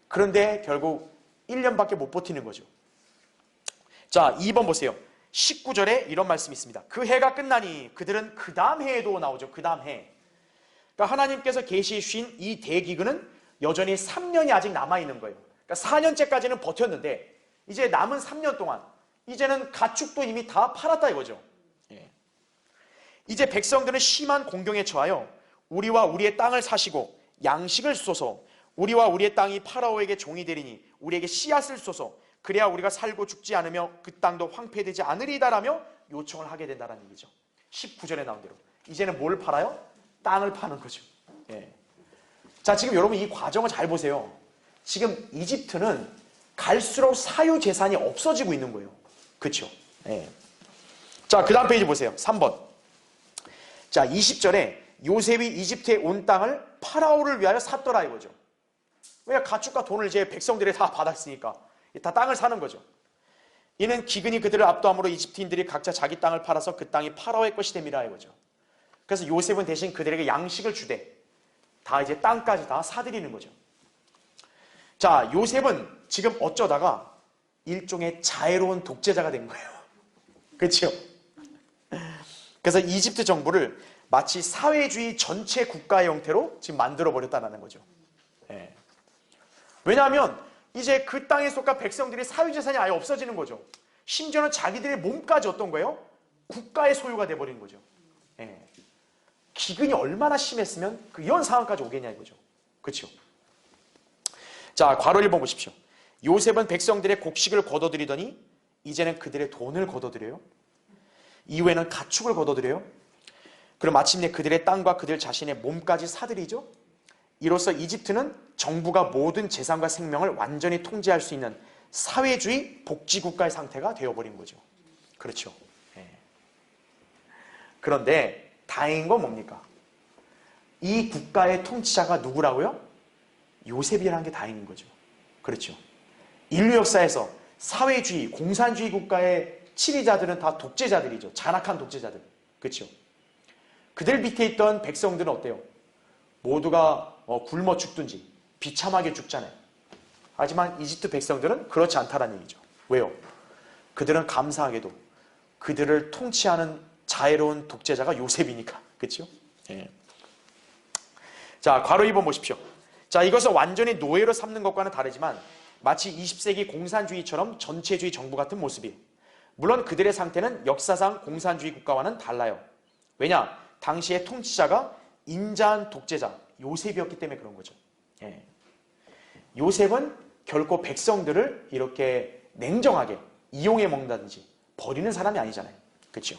그런데 결국 1년밖에 못 버티는 거죠. 자, 2번 보세요. 19절에 이런 말씀이 있습니다. 그 해가 끝나니 그들은 그 다음 해에도 나오죠. 그 다음 해. 그러니까 하나님께서 계시해 주신 이 대기근은 여전히 3년이 아직 남아있는 거예요. 그러니까 4년째까지는 버텼는데 이제 남은 3년 동안 이제는 가축도 이미 다 팔았다 이거죠. 예. 이제 백성들은 심한 공경에 처하여 우리와 우리의 땅을 사시고 양식을 주소서. 우리와 우리의 땅이 파라오에게 종이 되리니 우리에게 씨앗을 주소서. 그래야 우리가 살고 죽지 않으며 그 땅도 황폐되지 않으리다라며 요청을 하게 된다는 얘기죠. 19절에 나온 대로 이제는 뭘 팔아요? 땅을 파는 거죠. 예. 자, 지금 여러분 이 과정을 잘 보세요. 지금 이집트는 갈수록 사유재산이 없어지고 있는 거예요. 그렇죠? 예. 자, 그 다음 페이지 보세요. 3번. 자, 20절에 요셉이 이집트에 온 땅을 파라오를 위하여 샀더라 이거죠. 왜? 가축과 돈을 이제 백성들이 다 받았으니까 다 땅을 사는 거죠. 이는 기근이 그들을 압도함으로 이집트인들이 각자 자기 땅을 팔아서 그 땅이 파라오의 것이 됨이라 이거죠. 그래서 요셉은 대신 그들에게 양식을 주되 다 이제 땅까지 다 사들이는 거죠. 자, 요셉은 지금 어쩌다가 일종의 자애로운 독재자가 된 거예요. 그렇죠? 그래서 이집트 정부를 마치 사회주의 전체 국가의 형태로 지금 만들어 버렸다는 거죠. 왜냐하면 이제 그 땅에 속한 백성들이 사유재산이 아예 없어지는 거죠. 심지어는 자기들의 몸까지 어떤 거예요? 국가의 소유가 돼버리는 거죠. 예. 기근이 얼마나 심했으면 이런 상황까지 오겠냐 이거죠. 그렇죠? 자, 괄호 1번 보십시오. 요셉은 백성들의 곡식을 거둬들이더니 이제는 그들의 돈을 거둬들여요. 이후에는 가축을 거둬들여요. 그럼 마침내 그들의 땅과 그들 자신의 몸까지 사들이죠. 이로써 이집트는 정부가 모든 재산과 생명을 완전히 통제할 수 있는 사회주의 복지국가의 상태가 되어버린 거죠. 그렇죠. 예. 그런데 다행인 건 뭡니까? 이 국가의 통치자가 누구라고요? 요셉이라는 게 다행인 거죠. 그렇죠. 인류 역사에서 사회주의, 공산주의 국가의 치리자들은 다 독재자들이죠. 잔악한 독재자들. 그렇죠. 그들 밑에 있던 백성들은 어때요? 모두가 굶어 죽든지 비참하게 죽잖아요. 하지만 이집트 백성들은 그렇지 않다는 얘기죠. 왜요? 그들은 감사하게도 그들을 통치하는 자애로운 독재자가 요셉이니까. 그렇죠? 예. 자, 괄호 2번 보십시오. 자, 이것은 완전히 노예로 삼는 것과는 다르지만 마치 20세기 공산주의처럼 전체주의 정부 같은 모습이에요. 물론 그들의 상태는 역사상 공산주의 국가와는 달라요. 왜냐? 당시의 통치자가 인자한 독재자 요셉이었기 때문에 그런 거죠. 예. 요셉은 결코 백성들을 이렇게 냉정하게 이용해 먹는다든지 버리는 사람이 아니잖아요. 그렇죠?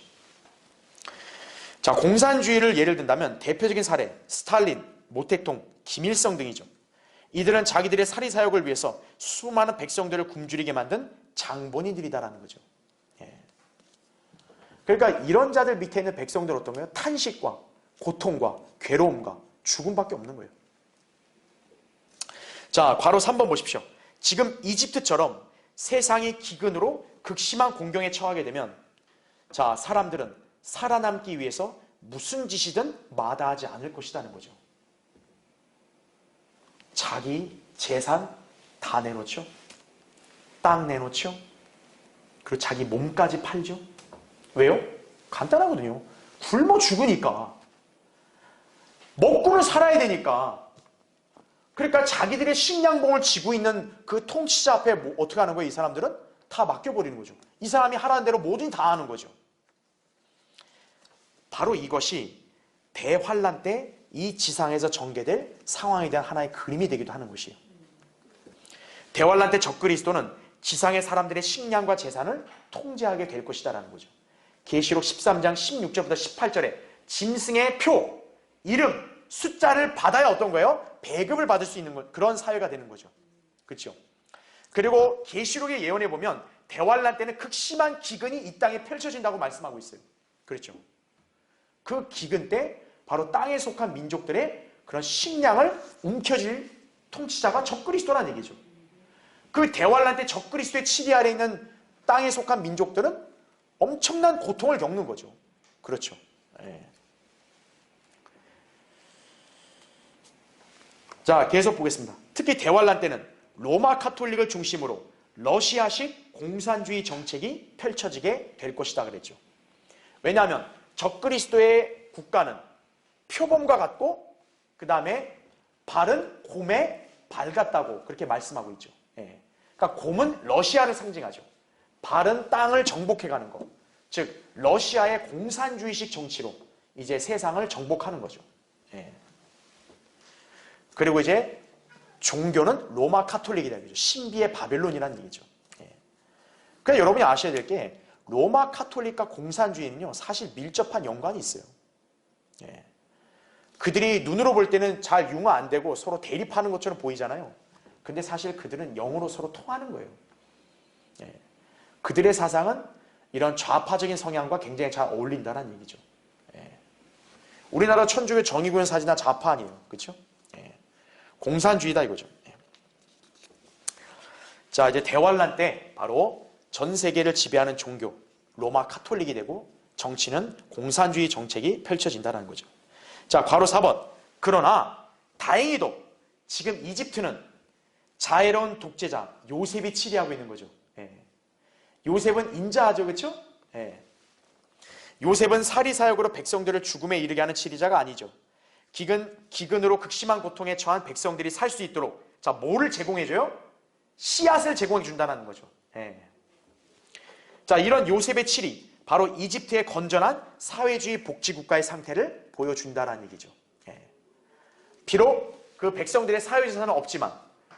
자, 공산주의를 예를 든다면 대표적인 사례 스탈린, 모택동, 김일성 등이죠. 이들은 자기들의 사리사욕을 위해서 수많은 백성들을 굶주리게 만든 장본인들이다라는 거죠. 예. 그러니까 이런 자들 밑에 있는 백성들은 어떤 거예요? 탄식과 고통과 괴로움과 죽음밖에 없는 거예요. 자, 괄호 3번 보십시오. 지금 이집트처럼 세상이 기근으로 극심한 공경에 처하게 되면 자, 사람들은 살아남기 위해서 무슨 짓이든 마다하지 않을 것이라는 거죠. 자기 재산 다 내놓죠. 땅 내놓죠. 그리고 자기 몸까지 팔죠. 왜요? 간단하거든요. 굶어 죽으니까. 먹고는 살아야 되니까. 그러니까 자기들의 식량봉을 쥐고 있는 그 통치자 앞에 어떻게 하는 거예요? 이 사람들은 다 맡겨버리는 거죠. 이 사람이 하라는 대로 뭐든 다 하는 거죠. 바로 이것이 대환란 때 이 지상에서 전개될 상황에 대한 하나의 그림이 되기도 하는 것이에요. 대환란 때 적그리스도는 지상의 사람들의 식량과 재산을 통제하게 될 것이다라는 거죠. 계시록 13장 16절부터 18절에 짐승의 표, 이름, 숫자를 받아야 어떤 거예요? 배급을 받을 수 있는 그런 사회가 되는 거죠. 그렇죠? 그리고 계시록의 예언에 보면 대환란 때는 극심한 기근이 이 땅에 펼쳐진다고 말씀하고 있어요. 그렇죠? 그 기근 때 바로 땅에 속한 민족들의 그런 식량을 움켜쥘 통치자가 적그리스도라는 얘기죠. 그 대환란 때 적그리스도의 치리 아래 있는 땅에 속한 민족들은 엄청난 고통을 겪는 거죠. 그렇죠. 네. 자, 계속 보겠습니다. 특히 대환란 때는 로마 카톨릭을 중심으로 러시아식 공산주의 정책이 펼쳐지게 될 것이다 그랬죠. 왜냐하면 적그리스도의 국가는 표범과 같고 그 다음에 발은 곰에 발 같다고 그렇게 말씀하고 있죠. 예. 그러니까 곰은 러시아를 상징하죠. 발은 땅을 정복해가는 것. 즉 러시아의 공산주의식 정치로 이제 세상을 정복하는 거죠. 예. 그리고 이제 종교는 로마 카톨릭이다 얘기죠. 신비의 바벨론이라는 얘기죠. 예. 그래서 여러분이 아셔야 될 게 로마 카톨릭과 공산주의는요 사실 밀접한 연관이 있어요. 예. 그들이 눈으로 볼 때는 잘 융화 안 되고 서로 대립하는 것처럼 보이잖아요. 근데 사실 그들은 영으로 서로 통하는 거예요. 예. 그들의 사상은 이런 좌파적인 성향과 굉장히 잘 어울린다는 얘기죠. 예. 우리나라 천주교 정의구현 사진은 좌파 아니에요. 그렇죠? 예. 공산주의다 이거죠. 예. 자, 이제 대환란 때 바로 전 세계를 지배하는 종교 로마 카톨릭이 되고 정치는 공산주의 정책이 펼쳐진다는 거죠. 자, 괄호 4번. 그러나 다행히도 지금 이집트는 자애로운 독재자 요셉이 치리하고 있는 거죠. 예. 요셉은 인자하죠. 그렇죠? 예. 요셉은 사리사욕으로 백성들을 죽음에 이르게 하는 치리자가 아니죠. 기근으로 극심한 고통에 처한 백성들이 살 수 있도록 자, 뭐를 제공해줘요? 씨앗을 제공해 준다는 거죠. 예. 자, 이런 요셉의 칠이 바로 이집트의 건전한 사회주의 복지국가의 상태를 보여준다는 얘기죠. 예. 비록 그 백성들의 사회주의 사는 없지만,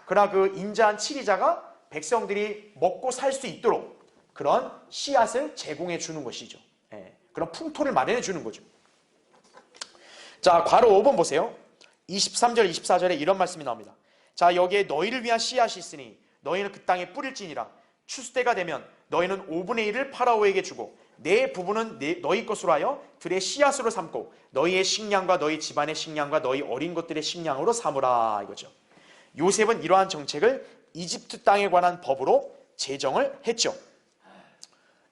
그러나 그 인자한 칠이자가 백성들이 먹고 살 수 있도록 그런 씨앗을 제공해 주는 것이죠. 예. 그런 풍토를 마련해 주는 거죠. 자, 괄호 5번 보세요. 23절, 24절에 이런 말씀이 나옵니다. 자, 여기에 너희를 위한 씨앗이 있으니 너희는 그 땅에 뿌릴지니라. 추수 때가 되면 너희는 5분의 1을 파라오에게 주고 내 부분은 너희 것으로 하여 들의 씨앗으로 삼고 너희의 식량과 너희 집안의 식량과 너희 어린 것들의 식량으로 삼으라 이거죠. 요셉은 이러한 정책을 이집트 땅에 관한 법으로 제정을 했죠.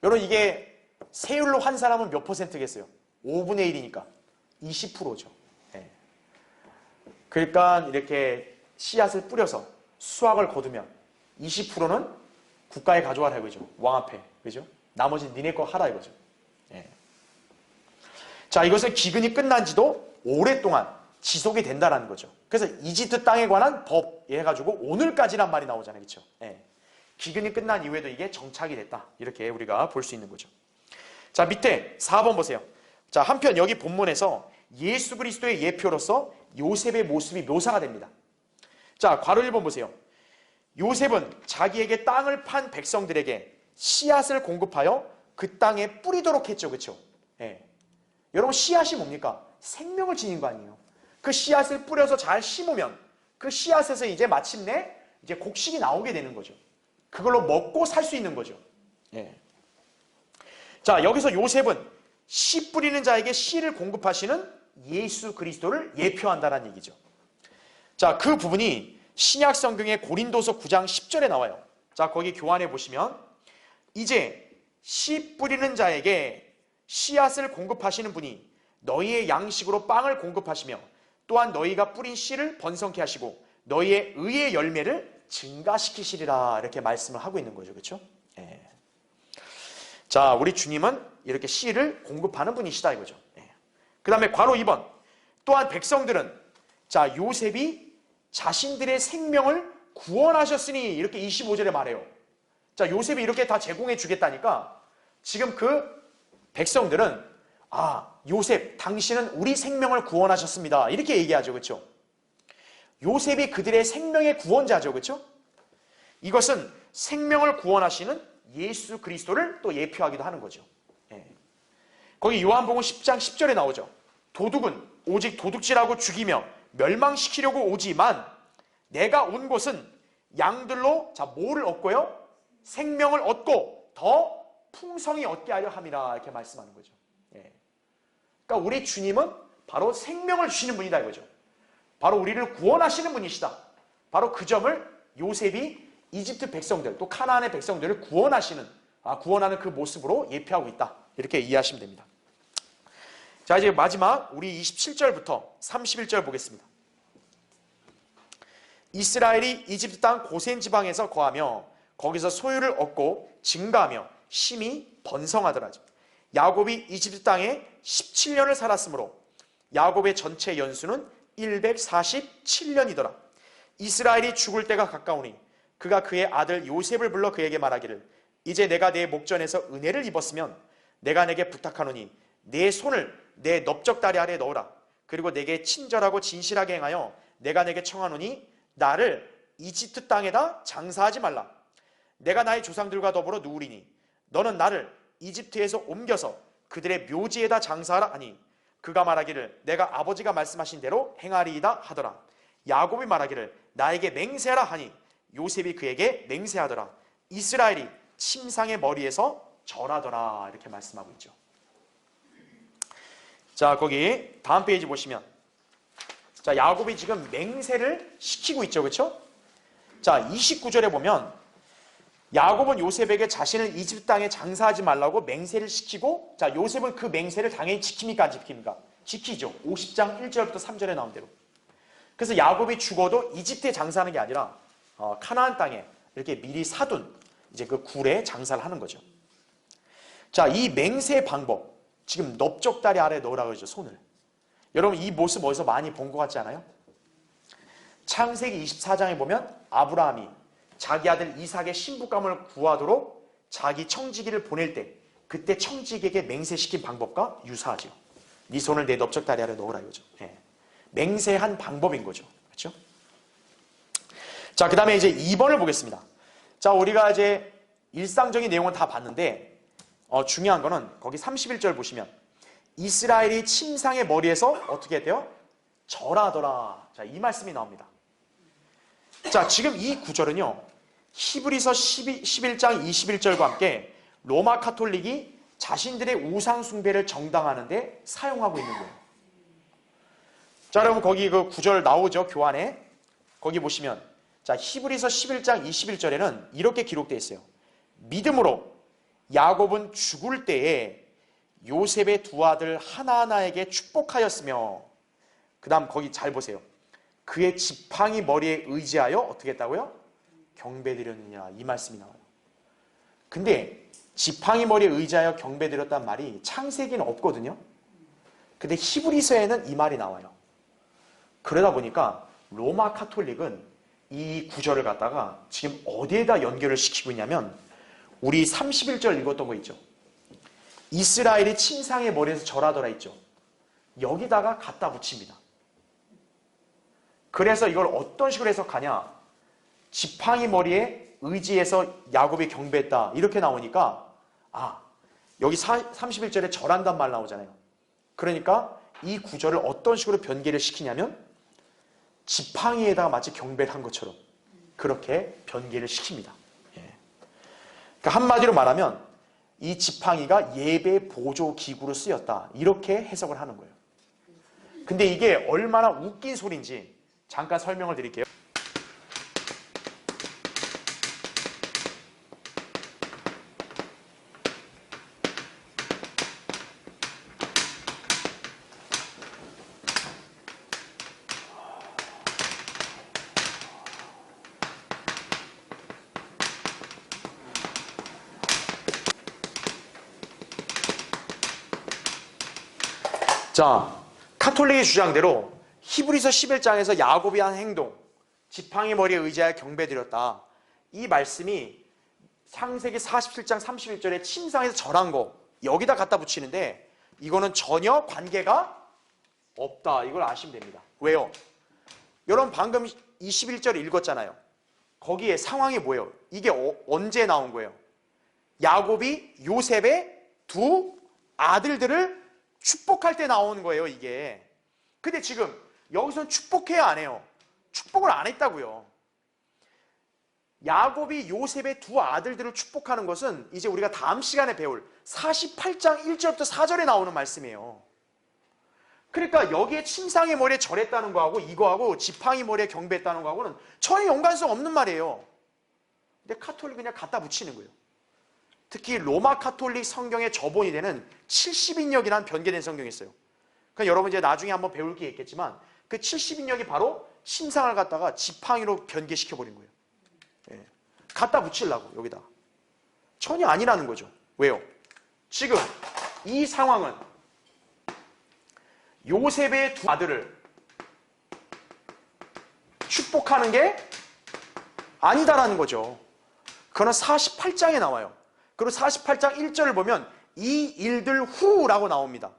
여러분, 이게 세율로 환산하면 몇 퍼센트겠어요? 5분의 1이니까 20%죠. 네. 그러니까 이렇게 씨앗을 뿌려서 수확을 거두면 20%는 국가에 가져와라 이거죠. 왕 앞에. 그죠? 나머지는 니네 거 하라 이거죠. 네. 자, 이것은 기근이 끝난 지도 오랫동안 지속이 된다는 거죠. 그래서 이집트 땅에 관한 법 해가지고 오늘까지란 말이 나오잖아요. 그렇죠? 네. 기근이 끝난 이후에도 이게 정착이 됐다. 이렇게 우리가 볼 수 있는 거죠. 자, 밑에 4번 보세요. 자, 한편 여기 본문에서 예수 그리스도의 예표로서 요셉의 모습이 묘사가 됩니다. 자, 괄호 1번 보세요. 요셉은 자기에게 땅을 판 백성들에게 씨앗을 공급하여 그 땅에 뿌리도록 했죠. 그렇죠? 예. 여러분, 씨앗이 뭡니까? 생명을 지닌 거 아니에요. 그 씨앗을 뿌려서 잘 심으면 그 씨앗에서 이제 마침내 이제 곡식이 나오게 되는 거죠. 그걸로 먹고 살 수 있는 거죠. 예. 자, 여기서 요셉은 씨 뿌리는 자에게 씨를 공급하시는 예수 그리스도를 예표한다는 얘기죠. 자, 그 부분이 신약 성경의 고린도서 9장 10절에 나와요. 자, 거기 교환해 보시면 이제 씨 뿌리는 자에게 씨앗을 공급하시는 분이 너희의 양식으로 빵을 공급하시며 또한 너희가 뿌린 씨를 번성케 하시고 너희의 의의 열매를 증가시키시리라 이렇게 말씀을 하고 있는 거죠. 그렇죠? 예. 자, 우리 주님은 이렇게 씨를 공급하는 분이시다 이거죠. 예. 그 다음에 괄호 2번. 또한 백성들은 자, 요셉이 자신들의 생명을 구원하셨으니 이렇게 25절에 말해요. 자, 요셉이 이렇게 다 제공해 주겠다니까 지금 그 백성들은 요셉 당신은 우리 생명을 구원하셨습니다 이렇게 얘기하죠. 그렇죠? 요셉이 그들의 생명의 구원자죠. 그렇죠? 이것은 생명을 구원하시는 예수 그리스도를 또 예표하기도 하는 거죠. 예. 거기 요한복음 10장 10절에 나오죠. 도둑은 오직 도둑질하고 죽이며 멸망시키려고 오지만 내가 온 곳은 양들로 자, 뭐를 얻고요? 생명을 얻고 더 풍성히 얻게 하려 함이라 이렇게 말씀하는 거죠. 예. 그러니까 우리 주님은 바로 생명을 주시는 분이다 이거죠. 바로 우리를 구원하시는 분이시다. 바로 그 점을 요셉이 이집트 백성들 또 카나안의 백성들을 구원하는 그 모습으로 예표하고 있다. 이렇게 이해하시면 됩니다. 자, 이제 마지막 우리 27절부터 31절 보겠습니다. 이스라엘이 이집트 땅 고센 지방에서 거하며 거기서 소유를 얻고 증가하며 심히 번성하더라. 야곱이 이집트 땅에 17년을 살았으므로 야곱의 전체 연수는 147년이더라. 이스라엘이 죽을 때가 가까우니 그가 그의 아들 요셉을 불러 그에게 말하기를 이제 내가 내 목전에서 은혜를 입었으면 내가 내게 부탁하노니 내 손을 내 넓적다리 아래 넣으라. 그리고 내게 친절하고 진실하게 행하여 내가 내게 청하노니 나를 이집트 땅에다 장사하지 말라. 내가 나의 조상들과 더불어 누우리니 너는 나를 이집트에서 옮겨서 그들의 묘지에다 장사하라 하니 그가 말하기를 내가 아버지가 말씀하신 대로 행하리이다 하더라. 야곱이 말하기를 나에게 맹세하라 하니 요셉이 그에게 맹세하더라. 이스라엘이 침상의 머리에서 절하더라. 이렇게 말씀하고 있죠. 자, 거기 다음 페이지 보시면 자, 야곱이 지금 맹세를 시키고 있죠. 그렇죠? 자, 29절에 보면 야곱은 요셉에게 자신을 이집트 땅에 장사하지 말라고 맹세를 시키고 자, 요셉은 그 맹세를 당연히 지킵니까? 안 지킵니까? 지키죠. 50장 1절부터 3절에 나온 대로. 그래서 야곱이 죽어도 이집트에 장사하는 게 아니라 카나안 땅에 이렇게 미리 사둔 이제 그 굴에 장사를 하는 거죠. 자, 이 맹세의 방법 지금 넓적다리 아래 넣으라고 그러죠. 손을. 여러분 이 모습 어디서 많이 본 것 같지 않아요? 창세기 24장에 보면 아브라함이 자기 아들 이삭의 신부감을 구하도록 자기 청지기를 보낼 때 그때 청지기에게 맹세시킨 방법과 유사하죠. 네 손을 내 넓적다리 아래 넣으라 이거죠. 예. 맹세한 방법인 거죠. 그렇죠? 자, 그 다음에 이제 2번을 보겠습니다. 자, 우리가 이제 일상적인 내용은 다 봤는데 중요한 거는 거기 31절 보시면 이스라엘이 침상의 머리에서 어떻게 돼요? 절하더라. 자, 이 말씀이 나옵니다. 자, 지금 이 구절은요, 히브리서 11장 21절과 함께 로마 카톨릭이 자신들의 우상 숭배를 정당화하는데 사용하고 있는 거예요. 자, 여러분 거기 그 구절 나오죠, 교환에. 거기 보시면 자, 히브리서 11장 21절에는 이렇게 기록되어 있어요. 믿음으로 야곱은 죽을 때에 요셉의 두 아들 하나하나에게 축복하였으며, 그 다음 거기 잘 보세요. 그의 지팡이 머리에 의지하여 어떻게 했다고요? 경배드렸느냐, 이 말씀이 나와요. 근데 지팡이 머리에 의지하여 경배드렸단 말이 창세기는 없거든요. 근데 히브리서에는 이 말이 나와요. 그러다 보니까 로마 카톨릭은 이 구절을 갖다가 지금 어디에다 연결을 시키고 있냐면 우리 31절 읽었던 거 있죠. 이스라엘이 침상의 머리에서 절하더라 있죠. 여기다가 갖다 붙입니다. 그래서 이걸 어떤 식으로 해석하냐, 지팡이 머리에 의지해서 야곱이 경배했다 이렇게 나오니까 여기 31절에 절한단 말 나오잖아요. 그러니까 이 구절을 어떤 식으로 변개를 시키냐면 지팡이에다가 마치 경배를 한 것처럼 그렇게 변개를 시킵니다. 예. 그러니까 한마디로 말하면 이 지팡이가 예배 보조 기구로 쓰였다 이렇게 해석을 하는 거예요. 근데 이게 얼마나 웃긴 소리인지 잠깐 설명을 드릴게요. 자, 카톨릭의 주장대로 히브리서 11장에서 야곱이 한 행동, 지팡이 머리에 의지하여 경배드렸다, 이 말씀이 창세기 47장 31절에 침상에서 절한 거 여기다 갖다 붙이는데 이거는 전혀 관계가 없다, 이걸 아시면 됩니다. 왜요? 여러분 방금 21절 읽었잖아요. 거기에 상황이 뭐예요? 이게 언제 나온 거예요? 야곱이 요셉의 두 아들들을 축복할 때 나오는 거예요, 이게. 근데 지금 여기서는 축복해야 안 해요. 축복을 안 했다고요. 야곱이 요셉의 두 아들들을 축복하는 것은 이제 우리가 다음 시간에 배울 48장 1절부터 4절에 나오는 말씀이에요. 그러니까 여기에 침상의 머리에 절했다는 거하고 이거하고 지팡이 머리에 경배했다는 거하고는 전혀 연관성 없는 말이에요. 근데 카톨릭 그냥 갖다 붙이는 거예요. 특히 로마 카톨릭 성경에 저본이 되는 70인역이라는 변개된 성경이 있어요. 그러니까 여러분 이제 나중에 한번 배울 게 있겠지만 그 70인역이 바로 침상을 갖다가 지팡이로 변개시켜버린 거예요. 예. 갖다 붙이려고 여기다. 전혀 아니라는 거죠. 왜요? 지금 이 상황은 요셉의 두 아들을 축복하는 게 아니다라는 거죠. 그거는 48장에 나와요. 그리고 48장 1절을 보면 이 일들 후라고 나옵니다.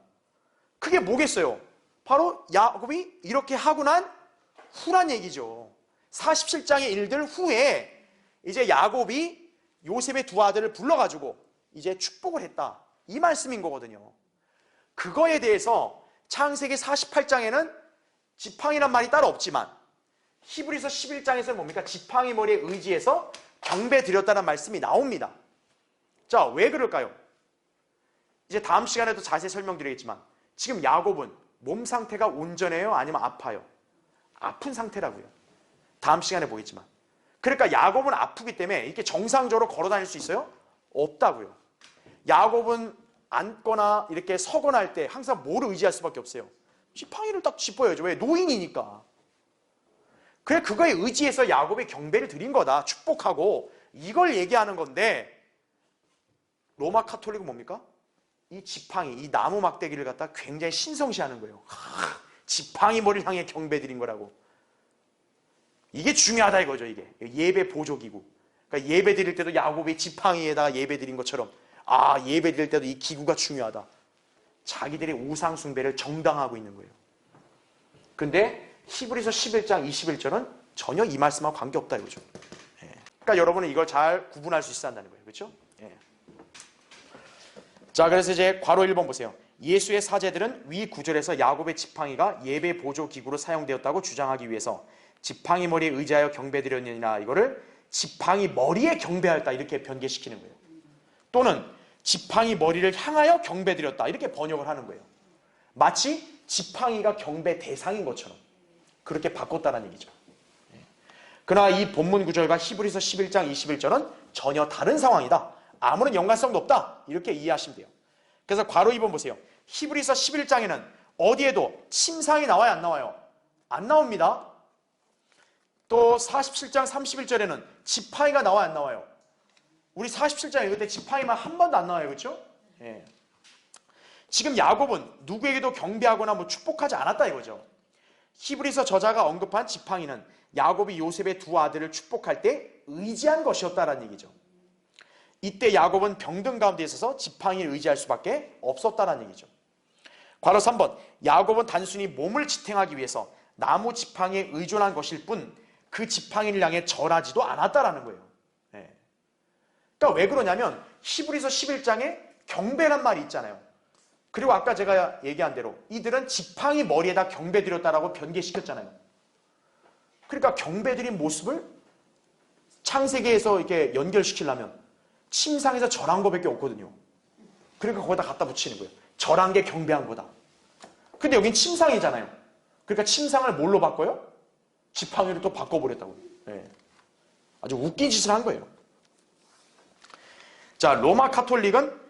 그게 뭐겠어요? 바로 야곱이 이렇게 하고 난 후란 얘기죠. 47장의 일들 후에 이제 야곱이 요셉의 두 아들을 불러가지고 이제 축복을 했다, 이 말씀인 거거든요. 그거에 대해서 창세기 48장에는 지팡이란 말이 따로 없지만 히브리서 11장에서는 뭡니까? 지팡이 머리에 의지해서 경배 드렸다는 말씀이 나옵니다. 자, 왜 그럴까요? 이제 다음 시간에도 자세히 설명드리겠지만 지금 야곱은 몸 상태가 온전해요? 아니면 아파요? 아픈 상태라고요. 다음 시간에 보겠지만. 그러니까 야곱은 아프기 때문에 이렇게 정상적으로 걸어 다닐 수 있어요? 없다고요. 야곱은 앉거나 이렇게 서거나 할 때 항상 뭘 의지할 수밖에 없어요? 지팡이를 딱 짚어야죠. 왜? 노인이니까. 그래, 그거에 의지해서 야곱이 경배를 드린 거다, 축복하고, 이걸 얘기하는 건데 로마 카톨릭은 뭡니까? 이 지팡이, 이 나무 막대기를 갖다 굉장히 신성시하는 거예요. 지팡이 머리를 향해 경배 드린 거라고. 이게 중요하다 이거죠. 이게 예배 보조기구. 그러니까 예배 드릴 때도 야곱이 지팡이에다가 예배 드린 것처럼 예배 드릴 때도 이 기구가 중요하다. 자기들의 우상 숭배를 정당화하고 있는 거예요. 근데 히브리서 11장 21절은 전혀 이 말씀하고 관계없다 이거죠. 그러니까 여러분은 이걸 잘 구분할 수 있어야 한다는 거예요. 그렇죠? 자, 그래서 이제 괄호 1번 보세요. 예수의 사제들은 위 구절에서 야곱의 지팡이가 예배 보조 기구로 사용되었다고 주장하기 위해서 지팡이 머리에 의지하여 경배드렸느니라, 이거를 지팡이 머리에 경배하였다 이렇게 변개시키는 거예요. 또는 지팡이 머리를 향하여 경배드렸다 이렇게 번역을 하는 거예요. 마치 지팡이가 경배 대상인 것처럼 그렇게 바꿨다는 얘기죠. 그러나 이 본문 구절과 히브리서 11장 21절은 전혀 다른 상황이다. 아무런 연관성도 없다. 이렇게 이해하시면 돼요. 그래서 괄호 2번 보세요. 히브리서 11장에는 어디에도 침상이 나와요? 안 나와요? 안 나옵니다. 또 47장 31절에는 지팡이가 나와요? 안 나와요? 우리 47장에 그때 지팡이만 한 번도 안 나와요. 그렇죠? 지금 야곱은 누구에게도 경배하거나 축복하지 않았다 이거죠. 히브리서 저자가 언급한 지팡이는 야곱이 요셉의 두 아들을 축복할 때 의지한 것이었다라는 얘기죠. 이때 야곱은 병든 가운데 있어서 지팡이를 의지할 수밖에 없었다라는 얘기죠. 괄호 3번, 야곱은 단순히 몸을 지탱하기 위해서 나무 지팡이에 의존한 것일 뿐 그 지팡이를 향해 절하지도 않았다라는 거예요. 그러니까 왜 그러냐면 히브리서 11장에 경배란 말이 있잖아요. 그리고 아까 제가 얘기한 대로 이들은 지팡이 머리에다 경배드렸다라고 변개시켰잖아요. 그러니까 경배드린 모습을 창세기에서 이렇게 연결시키려면 침상에서 절한 거밖에 없거든요. 그러니까 거기다 갖다 붙이는 거예요. 절한 게 경배한 거다. 근데 여긴 침상이잖아요. 그러니까 침상을 뭘로 바꿔요? 지팡이로 또 바꿔버렸다고요. 아주 웃긴 짓을 한 거예요. 자, 로마 카톨릭은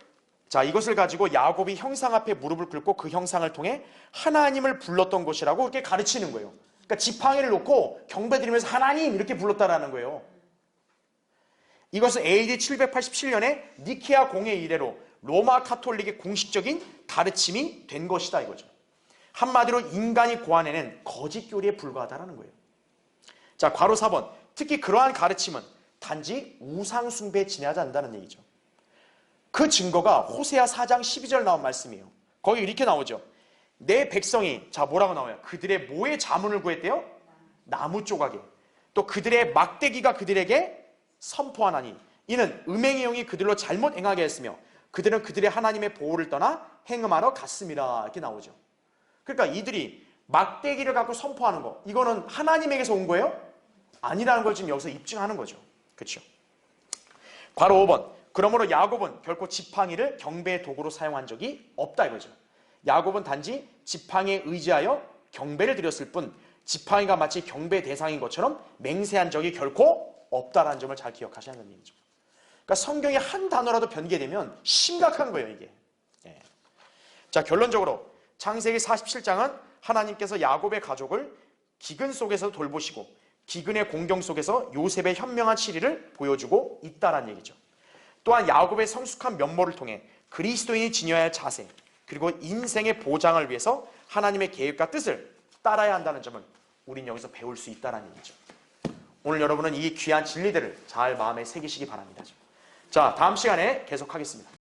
이것을 가지고 야곱이 형상 앞에 무릎을 꿇고 그 형상을 통해 하나님을 불렀던 것이라고 그렇게 가르치는 거예요. 그러니까 지팡이를 놓고 경배드리면서 하나님 이렇게 불렀다라는 거예요. 이것은 AD 787년에 니케아 공회 이래로 로마 카톨릭의 공식적인 가르침이 된 것이다 이거죠. 한마디로 인간이 고안해낸 거짓 교리에 불과하다라는 거예요. 자, 괄호 4번. 특히 그러한 가르침은 단지 우상 숭배에 지나지 않는다는 얘기죠. 그 증거가 호세아 4장 12절 나온 말씀이에요. 거기 이렇게 나오죠. 내 백성이 뭐라고 나와요? 그들의 뭐에 자문을 구했대요? 나무 조각에. 또 그들의 막대기가 그들에게 선포하나니 이는 음행의 영이 그들로 잘못 행하게 했으며 그들은 그들의 하나님의 보호를 떠나 행음하러 갔습니다. 이렇게 나오죠. 그러니까 이들이 막대기를 갖고 선포하는 거, 이거는 하나님에게서 온 거예요? 아니라는 걸 지금 여기서 입증하는 거죠. 그렇죠? 괄호 5번. 그러므로 야곱은 결코 지팡이를 경배의 도구로 사용한 적이 없다 이거죠. 야곱은 단지 지팡이에 의지하여 경배를 드렸을 뿐 지팡이가 마치 경배 대상인 것처럼 맹세한 적이 결코 없다라는 점을 잘 기억하셔야 하는 얘기죠. 그러니까 성경의 한 단어라도 변개되면 심각한 거예요, 이게. 자, 결론적으로 창세기 47장은 하나님께서 야곱의 가족을 기근 속에서 돌보시고 기근의 공경 속에서 요셉의 현명한 치리를 보여주고 있다는 얘기죠. 또한 야곱의 성숙한 면모를 통해 그리스도인이 지녀야 할 자세 그리고 인생의 보장을 위해서 하나님의 계획과 뜻을 따라야 한다는 점을 우린 여기서 배울 수 있다는 얘기죠. 오늘 여러분은 이 귀한 진리들을 잘 마음에 새기시기 바랍니다. 자, 다음 시간에 계속하겠습니다.